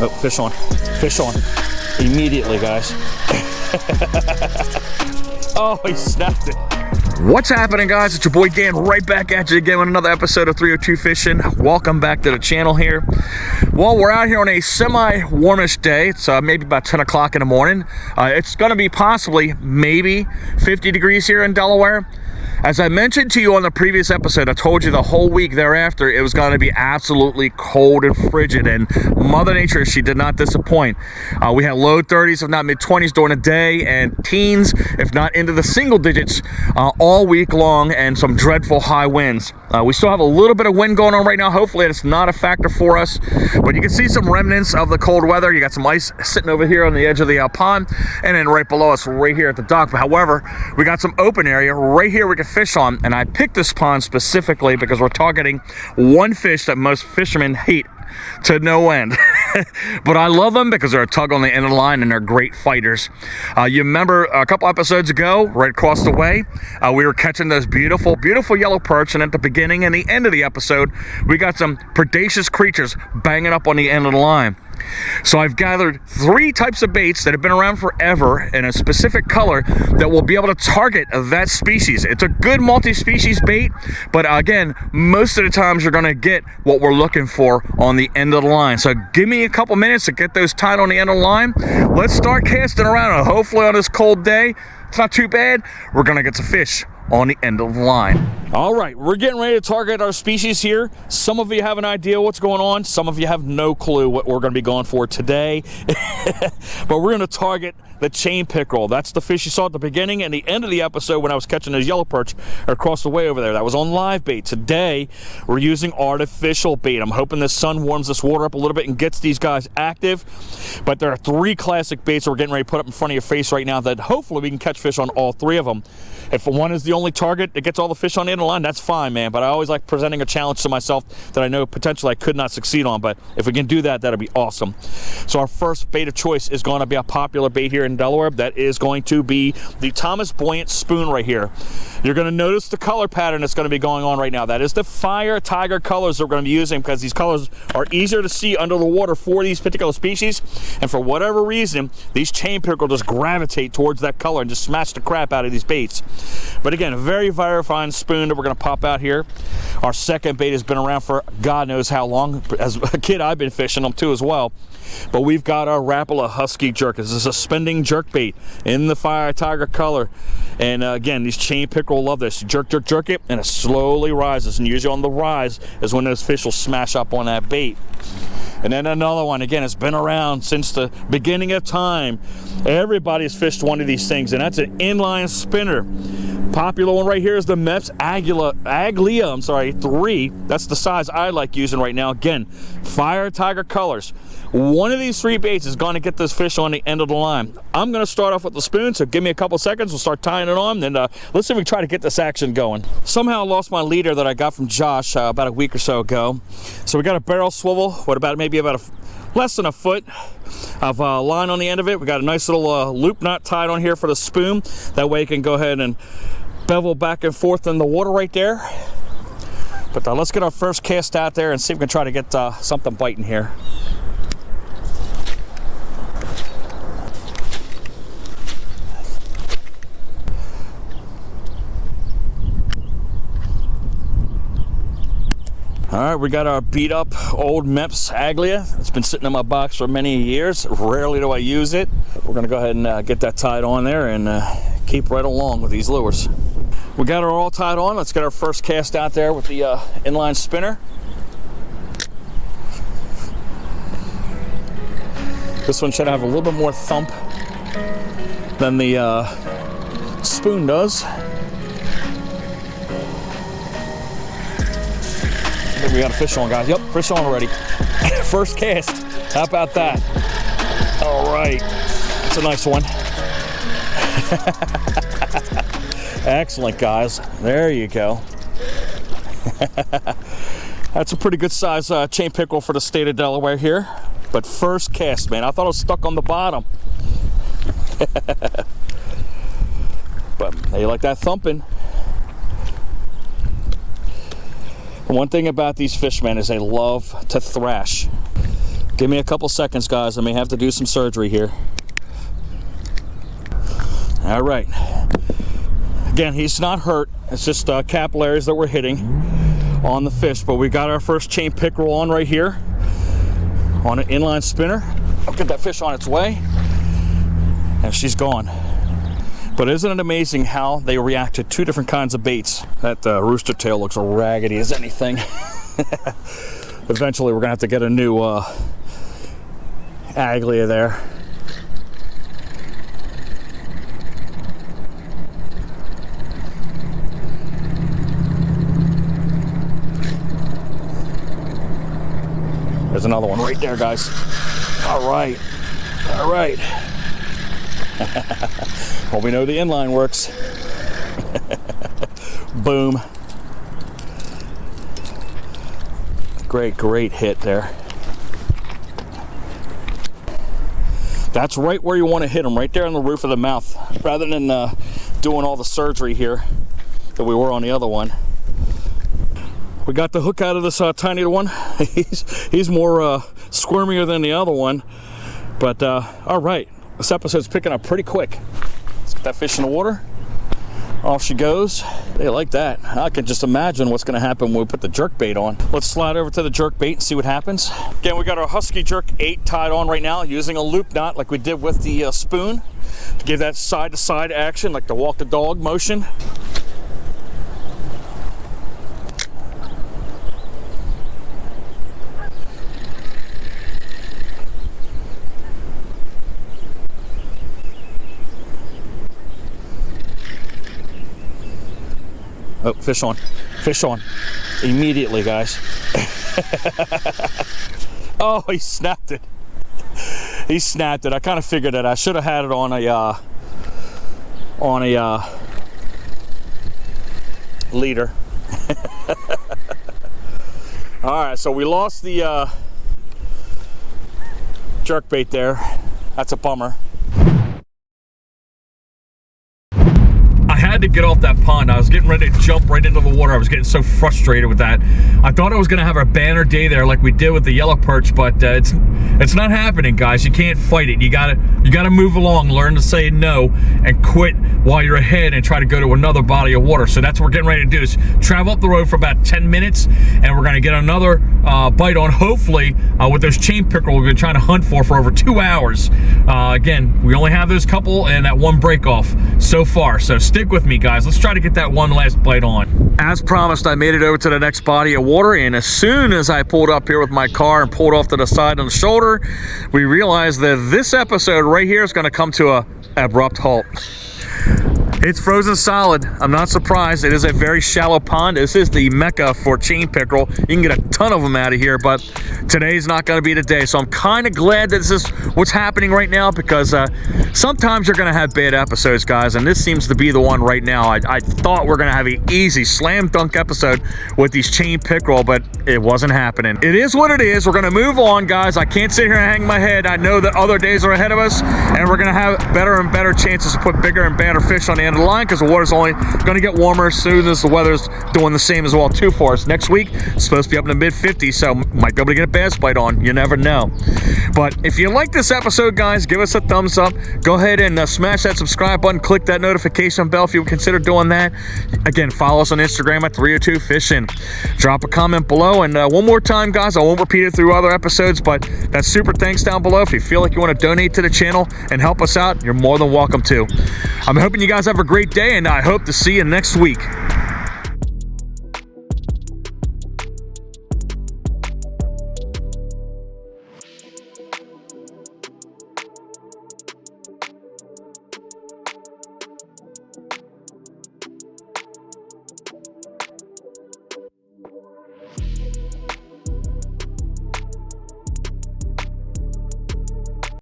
Oh, fish on. Fish on. Immediately, guys. Oh, he snapped it. What's happening, guys? It's your boy Dan, right back at you again with another episode of 302 Fishing. Welcome back to the channel here. Well, we're out here on a semi-warmish day. It's maybe about 10 o'clock in the morning. It's going to be possibly maybe 50 degrees here in Delaware. As I mentioned to you on the previous episode, I told you the whole week thereafter it was going to be absolutely cold and frigid, and Mother Nature, she did not disappoint. We had low 30s, if not mid-20s during the day, and teens, if not into the single digits, all week long, and some dreadful high winds. We still have a little bit of wind going on right now. Hopefully it's not a factor for us, but you can see some remnants of the cold weather. You got some ice sitting over here on the edge of the pond, and then right below us, right here at the dock. But however, we got some open area right here we can fish on, and I picked this pond specifically because we're targeting one fish that most fishermen hate to no end. But I love them because they're a tug on the end of the line and they're great fighters. You remember a couple episodes ago, right across the way, we were catching those beautiful yellow perch, and at the beginning and the end of the episode, we got some predaceous creatures banging up on the end of the line. So I've gathered 3 types of baits that have been around forever in a specific color that will be able to target that species. It's a good multi-species bait, but again, most of the times you're going to get what we're looking for on the end of the line. So give me a couple minutes to get those tied on the end of the line. Let's start casting around, and hopefully on this cold day, it's not too bad, we're going to get some fish on the end of the line. All right, we're getting ready to target our species here. Some of you have an idea what's going on. Some of you have no clue what we're going to be going for today. But we're going to target the chain pickerel. That's the fish you saw at the beginning and the end of the episode when I was catching those yellow perch across the way over there. That was on live bait. Today, we're using artificial bait. I'm hoping the sun warms this water up a little bit and gets these guys active. But there are 3 classic baits that we're getting ready to put up in front of your face right now that hopefully we can catch fish on all 3 of them. If one is the only target that gets all the fish on the end of the line, that's fine, man. But I always like presenting a challenge to myself that I know potentially I could not succeed on. But if we can do that, that'll be awesome. So our first bait of choice is going to be a popular bait here in Delaware. That is going to be the Thomas Buoyant spoon right here. You're going to notice the color pattern that's going to be going on right now. That is the fire tiger colors that we're going to be using because these colors are easier to see under the water for these particular species. And for whatever reason, these chain pickerel just gravitate towards that color and just smash the crap out of these baits. But again, a very fine spoon that we're going to pop out here. Our second bait has been around for God knows how long. As a kid, I've been fishing them too as well. But we've got our Rapala Husky jerk. This is a suspending jerk bait in the fire tiger color. And again, these chain pickerel love this. Jerk it, and it slowly rises. And usually on the rise is when those fish will smash up on that bait. And then another one, again, it's been around since the beginning of time. Everybody's fished one of these things, and that's an inline spinner. Popular one right here is the Mepps Aglia 3. That's the size I like using right now. Again, fire tiger colors. One of these 3 baits is going to get this fish on the end of the line. I'm going to start off with the spoon, so give me a couple seconds. We'll start tying it on, and let's see if we try to get this action going. Somehow I lost my leader that I got from Josh about a week or so ago. So we got a barrel swivel with maybe about less than a foot of line on the end of it. We got a nice little loop knot tied on here for the spoon. That way you can go ahead and bevel back and forth in the water right there. But let's get our first cast out there and see if we can try to get something biting here. All right, we got our beat up old Mepps Aglia. It's been sitting in my box for many years. Rarely do I use it. We're gonna go ahead and get that tied on there and keep right along with these lures. We got her all tied on. Let's get our first cast out there with the inline spinner. This one should have a little bit more thump than the spoon does. We got a fish on, guys. Yep, fish on already. First cast. How about that? All right. That's a nice one. Excellent, guys. There you go. That's a pretty good size chain pickerel for the state of Delaware here. But first cast, man. I thought it was stuck on the bottom. But they like that thumping. One thing about these fish, man, is they love to thrash. Give me a couple seconds, guys. I may have to do some surgery here. All right. Again, he's not hurt. It's just capillaries that we're hitting on the fish. But we got our first chain pickerel on right here on an inline spinner. I'll get that fish on its way. And she's gone. But isn't it amazing how they react to two different kinds of baits? That rooster tail looks raggedy as anything. Eventually, we're going to have to get a new Aglia there. There's another one right there, guys. All right. All right. Well, we know the inline works. Boom. Great hit there. That's right where you want to hit them, right there on the roof of the mouth, rather than doing all the surgery here that we were on the other one. We got the hook out of this tiny one. he's more squirmier than the other one. But all right, this episode's picking up pretty quick. Let's get that fish in the water. Off she goes. They like that. I can just imagine what's going to happen when we put the jerkbait on. Let's slide over to the jerkbait and see what happens. Again, we got our Husky Jerk 8 tied on right now using a loop knot like we did with the spoon to give that side-to-side action, like the walk the dog motion. Oh, fish on. Fish on. Immediately, guys. Oh, he snapped it. He snapped it. I kind of figured that I should have had it on a leader. All right, so we lost the jerkbait there. That's a bummer. I had to get off that pond. I was getting ready to jump right into the water. I was getting so frustrated with that. I thought I was gonna have a banner day there like we did with the yellow perch, but it's not happening, guys. You can't fight it. You gotta move along, learn to say no, and quit while you're ahead and try to go to another body of water. So that's what we're getting ready to do, is travel up the road for about 10 minutes, and we're gonna get another bite on, hopefully, with those chain pickerel we've been trying to hunt for over 2 hours. Again, we only have those couple and that one break off so far, so stick with me, guys. Let's try to get that one last bite on. As promised, I made it over to the next body of water, and as soon as I pulled up here with my car and pulled off to the side on the shoulder, we realized that this episode right here is going to come to a abrupt halt. It's frozen solid. I'm not surprised. It is a very shallow pond. This is the mecca for chain pickerel. You can get a ton of them out of here, but today's not going to be the day. So I'm kind of glad that this is what's happening right now, because sometimes you're going to have bad episodes, guys, and this seems to be the one right now. I thought we're going to have an easy slam dunk episode with these chain pickerel, but it wasn't happening. It is what it is. We're going to move on, guys. I can't sit here and hang my head. I know that other days are ahead of us, and we're going to have better and better chances to put bigger and badder fish on the end of the line, because the water's only going to get warmer as soon as the weather's doing the same as well too for us. Next week it's supposed to be up in the mid 50s, so might be able to get a bass bite on. You never know. But if you like this episode, guys, give us a thumbs up. Go ahead and smash that subscribe button, click that notification bell if you would consider doing that. Again, follow us on Instagram at 302 Fishing. Drop a comment below, and one more time, guys, I won't repeat it through other episodes, but that super thanks down below. If you feel like you want to donate to the channel and help us out, you're more than welcome to. I'm hoping you guys have a great day, and I hope to see you next week.